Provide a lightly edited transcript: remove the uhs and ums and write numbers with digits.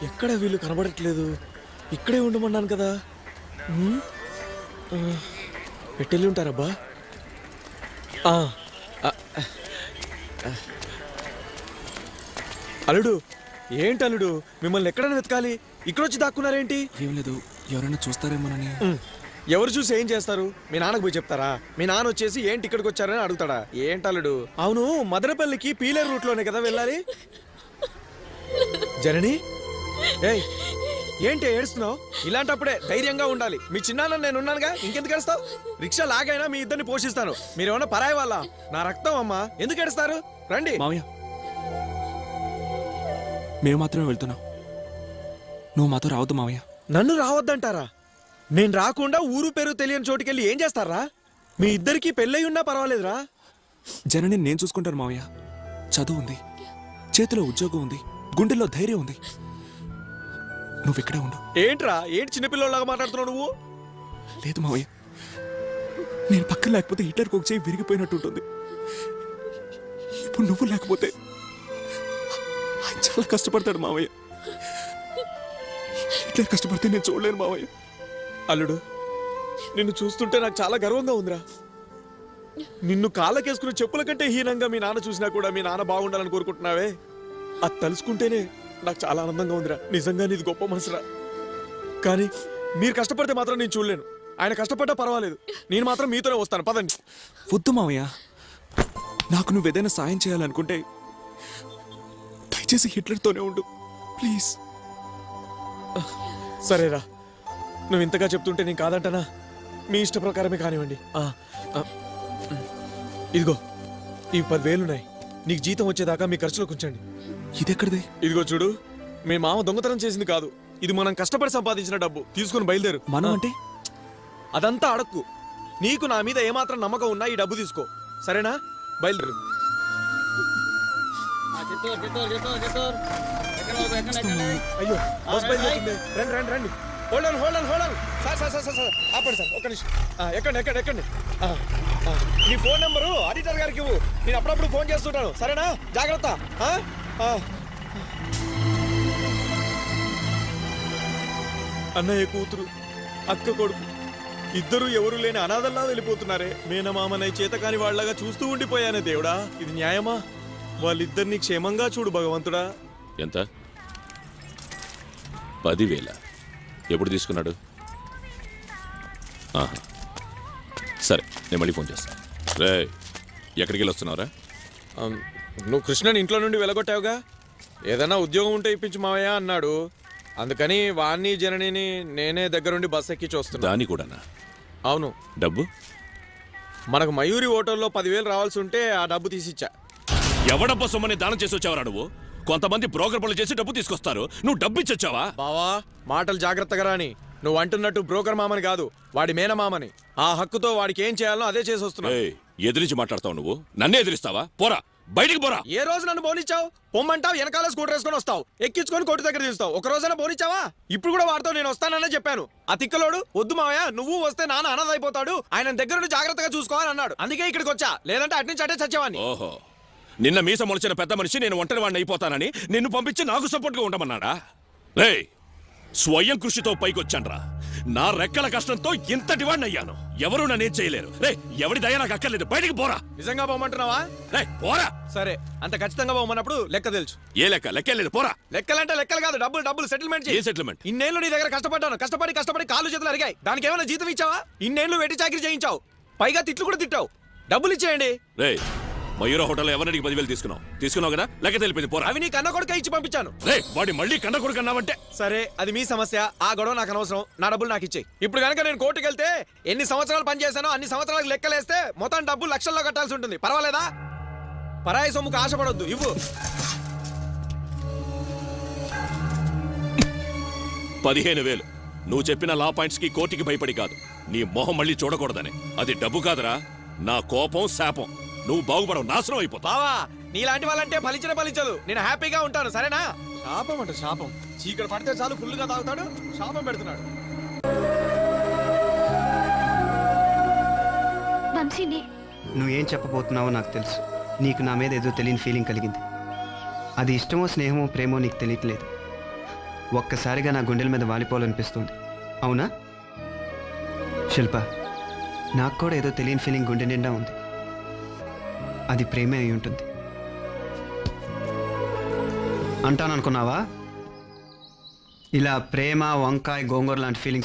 ఎక్కడ వీళ్ళు కనబడట్లేదు. ఇక్కడే ఉండమన్నాను కదా. పెట్టెళ్ళి ఉంటారబ్బా. అల్లుడు, ఏంటి అల్లుడు, మిమ్మల్ని ఎక్కడైనా వెతకాలి, ఇక్కడొచ్చి దాక్కున్నారేంటి? ఏం లేదు, ఎవరైనా చూస్తారేమోనని. ఎవరు చూసి ఏం చేస్తారు? మీ నాన్నకు పోయి చెప్తారా? మీ నాన్న వచ్చేసి ఏంటి ఇక్కడికి వచ్చారని అడుగుతాడా? ఏంటి అల్లుడు? అవును, మదనపల్లికి పీలర్ రూట్ లోనే కదా వెళ్ళాలి. జనని, ఏయ్ ఏంటి ఏడుస్తున్నావు? ఇలాంటప్పుడే ధైర్యంగా ఉండాలి. మీ చిన్నాన్న నేనున్నానుగా, ఇంకెందుకు ఏడుస్తావు? రిక్షా లాగైనా మీ ఇద్దరిని పోషిస్తాను. మీరేమన్నా పరాయి వాళ్ళ? నా రక్తం అమ్మా, ఎందుకు ఏడుస్తారు? రండి. మావయ్య, మేము మాత్రమే వెళ్తున్నాం, నువ్వు మాతో రావద్దు మావయ్య. నన్ను రావద్దంటారా? నేను రాకుండా ఊరు పేరు తెలియని చోటుకెళ్ళి ఏం చేస్తారా? మీ ఇద్దరికి పెళ్ళయి ఉన్నా పర్వాలేదురా. జనని నేను చూసుకుంటాను మావయ్య. చదువు ఉంది, చేతిలో ఉద్యోగం ఉంది, గుండెల్లో ధైర్యం ఉంది. నువ్వు ఇక్కడే ఉండు. ఏంట్రా, ఏంటి చిన్నపిల్లలాగా మాట్లాడుతున్నావు నువ్వు? లేదు మావయ్య, నేను పక్కన లేకపోతే హిట్లర్కి ఒక చేయి విరిగిపోయినట్టు ఉంటుంది. ఇప్పుడు నువ్వు లేకపోతే ఆయన చాలా కష్టపడతాడు మావయ్య. హిట్లర్ కష్టపడితే నేను చూడలేను మావయ్య. అల్లుడు, నిన్ను చూస్తుంటే నాకు చాలా గర్వంగా ఉందిరా. నిన్ను కాళ్ళకేసుకున్న చెప్పుల కంటే హీనంగా మీ నాన్న చూసినా కూడా మీ నాన్న బాగుండాలని కోరుకుంటున్నావే, అది తలుసుకుంటేనే నాకు చాలా ఆనందంగా ఉందిరా. నిజంగా నీది గొప్ప మనసురా. కానీ మీరు కష్టపడితే మాత్రం నేను చూడలేను. ఆయన కష్టపడ్డా పర్వాలేదు, నేను మాత్రం మీతోనే వస్తాను. పదండి. వద్దు మావయ్య, నాకు నువ్వు ఏదైనా సాయం చేయాలనుకుంటే దయచేసి హిట్లర్తోనే ఉండు ప్లీజ్. సరేరా, నువ్వు ఇంతగా చెప్తుంటే నేను కాదంటానా? మీ ఇష్ట ప్రకారమే కానివ్వండి. ఇదిగో ఈ 10,000 ఉన్నాయి. నీకు జీతం వచ్చేదాకా మీ ఖర్చులోకి ఉంచండి. ఇదెక్కడిది? ఇదిగో చూడు, మీ మామ దొంగతనం చేసింది కాదు, ఇది మనం కష్టపడి సంపాదించిన డబ్బు. తీసుకుని బయలుదేరు. మనం అంటే? అదంతా అడక్కు. నీకు నా మీద ఏమాత్రం నమ్మకం ఉన్నా ఈ డబ్బు తీసుకో, సరేనా? బయలుదేరు. అయ్యో, బస్ బయలుదేరుతుంది. రండి రండి రండి. Hold on. సార్ ఆపండి సార్, ఒక్క నిమిషం. ఎక్కండి. నీ ఫోన్ నెంబరు ఆడిటర్ గారికి ఇవ్వు, నేను అప్పుడప్పుడు ఫోన్ చేస్తుంటాను, సరేనా? జాగ్రత్త. అన్నయ్య కూతురు, అక్క కొడుకు ఇద్దరు ఎవరు లేని అనాథల్లా వెళ్ళిపోతున్నారే. మేనమామనై చేత కాని వాళ్ళగా చూస్తూ ఉండిపోయానే దేవుడా, ఇది న్యాయమా? వాళ్ళిద్దరిని క్షేమంగా చూడు భగవంతుడా. ఎంత? 10,000. ఎప్పుడు తీసుకున్నాడు? సరే, నేను మళ్ళీ ఫోన్ చేస్తాను. రే, ఎక్కడికి వెళ్ళి వస్తున్నావురా? నువ్వు కృష్ణని ఇంట్లో నుండి వెలగొట్టావుగా, ఏదైనా ఉద్యోగం ఉంటే ఇప్పించు మావయ్య అన్నాడు. అందుకని వాణ్ణి జననిని నేనే దగ్గరుండి బస్ ఎక్కించి వస్తున్నా. దాని కూడానా? అవును. డబ్బు? మనకు మయూరి హోటల్లో 10,000 రావాల్సి ఉంటే ఆ డబ్బు తీసిచ్చా. ఎవడబ్బా సొమ్మని దానం చేసి వచ్చావరా నువ్వు? కొంతమంది బ్రోకర్ పనులు చేసి డబ్బు తీసుకొస్తారు, నువ్వు డబ్బు ఇచ్చొచ్చావా? బావా, మాటలు జాగ్రత్తగా రాని. నువ్వు అంటున్నట్టు బ్రోకర్ మామని కాదు, వాడి మేనమామని. ఆ హక్కుతో వాడికి ఏం చేయాలో అదే చేసి వస్తున్నా. ఎదిరించి మాట్లాడతావు నువ్వు? నన్నే ఎదిరిస్తావా? పోరా, బయటికి పోరా. ఏ రోజు నన్ను పోనిచ్చావు? పొమ్మంటావు, వెనకాల స్కూటర్ వేసుకొని వస్తావు, ఎక్కించుకొని కొట్టు దగ్గర తీస్తావు. ఒక రోజైనా పోనిచ్చావా? ఇప్పుడు కూడా వాడితో నేను వస్తాననే చెప్పాను. ఆ తిక్కలోడు వద్దు మావయ్య, నువ్వు వస్తే నాన్న అనాథ అయిపోతాడు, ఆయన దగ్గర జాగ్రత్తగా చూసుకోవాలని అన్నాడు. అందుకే ఇక్కడికి వచ్చా, లేదంటే అట్నుంచి అటే చచ్చేవాడిని. ఓహో, నిన్న మీస మొలిచిన పెద్ద మనిషి నేను ఒంటరి వాడిని అయిపోతానని నిన్ను పంపించి నాకు సపోర్ట్గా ఉండమన్నాడా? రే, స్వయం కృషితో పైకొచ్చాన్రా. నా రెక్కల కష్టంతో ఇంతటి వాడిని అయ్యాను. ఎవరు నన్నేం చేయలేరు. రే, ఎవడి దయ నాకు అక్కర్లేదు, బయటికి పోరా. నిజంగా పోమంటున్నావా? రే, పోరా. సరే, అంత ఖచ్చితంగా పోమన్నప్పుడు లెక్క తెలుసు. ఏ లెక్క? లెక్కలేదు, పోరా. లెక్కలంటే లెక్కలు కాదు, డబ్బులు సెటిల్మెంట్. ఏ సెటిల్మెంట్? ఇన్నేళ్ళు నీ దగ్గర కష్టపడి కాళ్ళు చేతులు అరిగాయి. దానికి ఏమైనా జీతం ఇచ్చావా? ఇన్నేళ్ళు వెట్టి చాకరీ చేయించావు, పైగా తిట్లు కూడా తిట్టావు. డబ్బులు ఇచ్చేయండి. రే, మయూర హోటల్ ఎవరికి 10,000 తీసుకున్నావు కదా? లెక్క తెలిపింది, పోరా. అవి నీ కన్న కొడుక ఇచ్చి పంపించాను. రే, వాడి మళ్ళీ కన్న కొడుకు అన్నావంటే? సరే, అది మీ సమస్య, ఆ గొడవ నాకు అనవసరం. నా డబ్బులు నాకు ఇచ్చేయి. ఇప్పుడు కనుక నేను కోర్టుకు వెళ్తే ఎన్ని సంవత్సరాలు పనిచేశానో అన్ని సంవత్సరాలకు లెక్కలేస్తే మొత్తం డబ్బు లక్షల్లో కట్టాల్సి ఉంటుంది. పర్వాలేదా? పరాయి సొమ్ముకు ఆశపడొద్దు, ఇవ్వు. 15,000. నువ్వు చెప్పిన లా పాయింట్స్ కి కోర్టుకి భయపడి కాదు, నీ మొహం మళ్ళీ చూడకూడదని. అది డబ్బు కాదురా, నా కోపం శాపం. నువ్వు బాగుపడవు, నాశనం అయిపోతావు. బావా, నీలాంటి వాళ్ళంటే ఫలించదు. నేను హ్యాపీగా ఉంటాను, సరేనా? శాపం అంట శాపం. చీకటి పడితే చాలు ఫుల్గా తాగుతాడు, శాపం పెడుతున్నాడు. నువ్వేం చెప్పబోతున్నావో నాకు తెలుసు. నీకు నా మీద ఏదో తెలియని ఫీలింగ్ కలిగింది. అది ఇష్టమో స్నేహమో ప్రేమో నీకు తెలియట్లేదు. ఒక్కసారిగా నా గుండెల మీద వాలిపోవాలనిపిస్తుంది. అవునా శిల్ప? నాకు కూడా ఏదో తెలియని ఫీలింగ్ గుండె నిండా ఉంది. అది ప్రేమే అయి ఉంటుంది అంటాననుకున్నావా? ఇలా ప్రేమ, వంకాయ, గోంగూర లాంటి ఫీలింగ్స్